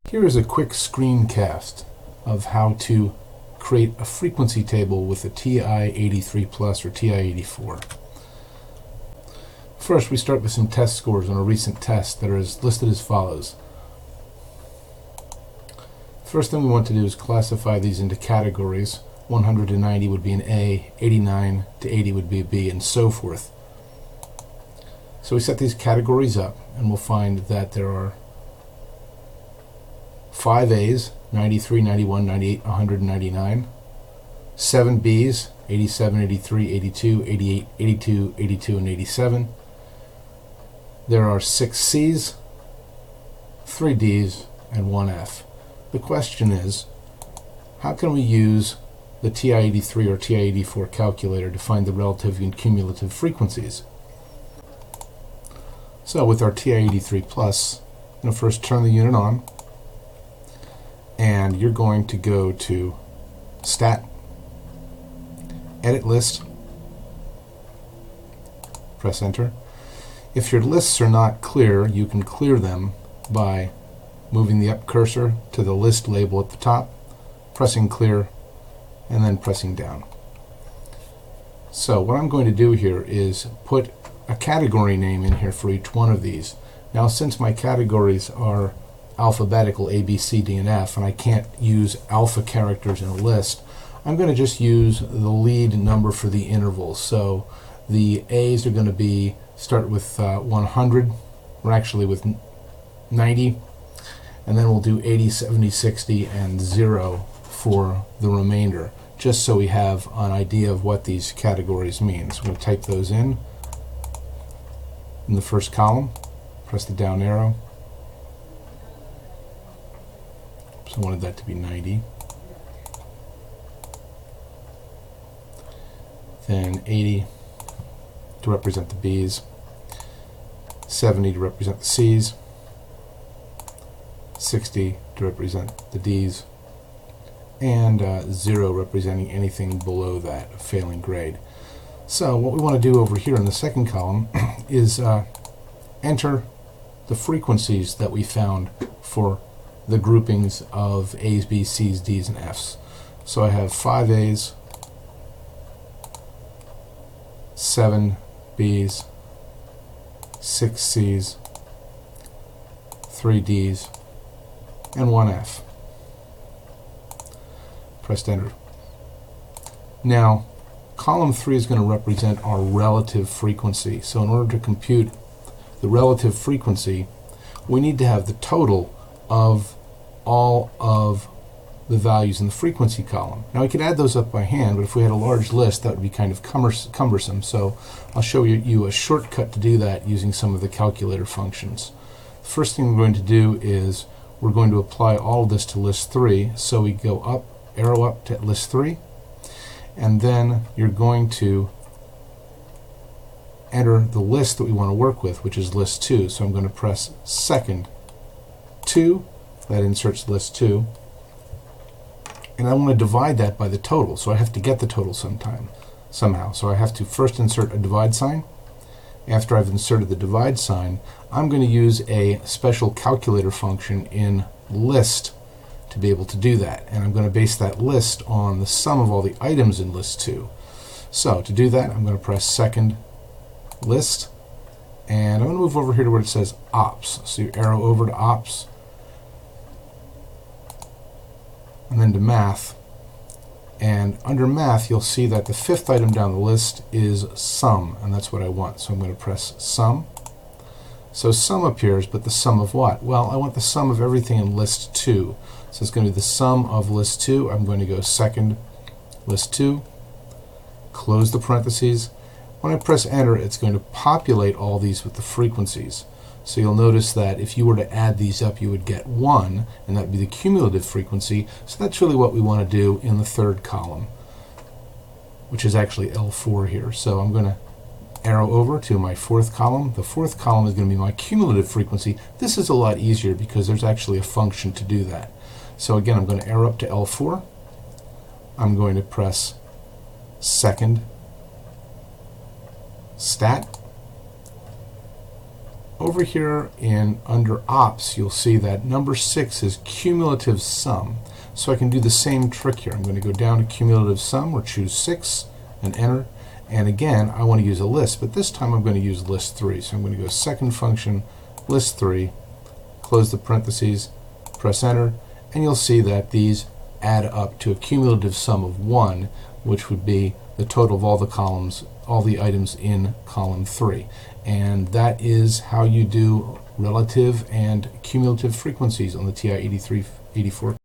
Here is a quick screencast of how to create a frequency table with a TI83 plus or TI84. First, we start with some test scores on a recent test that are listed as follows. First thing we want to do is classify these into categories. 100 to 90 would be an A, 89 to 80 would be a B, and so forth. So we set these categories up, and we'll find that there are 5 A's, 93, 91, 98, 100, and 99. 7 B's, 87, 83, 82, 88, 82, 82, and 87. There are 6 C's, 3 D's, and 1 F. The question is, how can we use the TI83 or TI84 calculator to find the relative and cumulative frequencies? So with our TI83 plus, I'm going to first turn the unit on, and you're going to go to Stat, Edit List, press Enter. If your lists are not clear, you can clear them by moving the up cursor to the list label at the top, pressing Clear, and then pressing down. So what I'm going to do here is put a category name in here for each one of these. Now, since my categories are alphabetical A, B, C, D, and F, and I can't use alpha characters in a list, I'm going to just use the lead number for the intervals. So the A's are going to start with 100, or actually with 90, and then we'll do 80, 70, 60, and 0 for the remainder, just so we have an idea of what these categories mean. So I'm going to type those in the first column, press the down arrow. So I wanted that to be 90. Then 80 to represent the B's, 70 to represent the C's, 60 to represent the D's, and 0 representing anything below that, a failing grade. So what we want to do over here in the second column is enter the frequencies that we found for the groupings of A's, B's, C's, D's, and F's. So I have 5 A's, 7 B's, 6 C's, 3 D's, and 1 F. Press Enter. Now, column 3 is going to represent our relative frequency. So in order to compute the relative frequency, we need to have the total of all of the values in the frequency column. Now we could add those up by hand, but if we had a large list, that would be kind of cumbersome. So I'll show you a shortcut to do that using some of the calculator functions. The first thing we're going to do is we're going to apply all of this to list 3. So we go up, arrow up to list 3, and then you're going to enter the list that we want to work with, which is list 2. So I'm going to press second 2, that inserts list 2, and I want to divide that by the total, so I have to get the total somehow. So I have to first insert a divide sign. After I've inserted the divide sign, I'm going to use a special calculator function in list to be able to do that, and I'm going to base that list on the sum of all the items in list 2. So to do that, I'm going to press second list, and I'm going to move over here to where it says ops. So you arrow over to ops, and then to math, and under math you'll see that the 5th item down the list is sum, and that's what I want. So I'm going to press sum. So sum appears, but the sum of what? Well, I want the sum of everything in list 2. So it's going to be the sum of list 2. I'm going to go second list 2, close the parentheses. When I press enter, it's going to populate all these with the frequencies. So you'll notice that if you were to add these up, you would get 1, and that would be the cumulative frequency. So that's really what we want to do in the third column, which is actually L4 here. So I'm going to arrow over to my 4th column. The 4th column is going to be my cumulative frequency. This is a lot easier because there's actually a function to do that. So again, I'm going to arrow up to L4. I'm going to press second stat, over here in under ops, you'll see that number 6 is cumulative sum. So I can do the same trick here. I'm going to go down to cumulative sum or choose 6 and enter. And again, I want to use a list, but this time I'm going to use list 3. So I'm going to go second function, list 3, close the parentheses, press enter, and you'll see that these add up to a cumulative sum of 1, which would be the total of all the columns, all the items in column 3. And that is how you do relative and cumulative frequencies on the TI-83, 84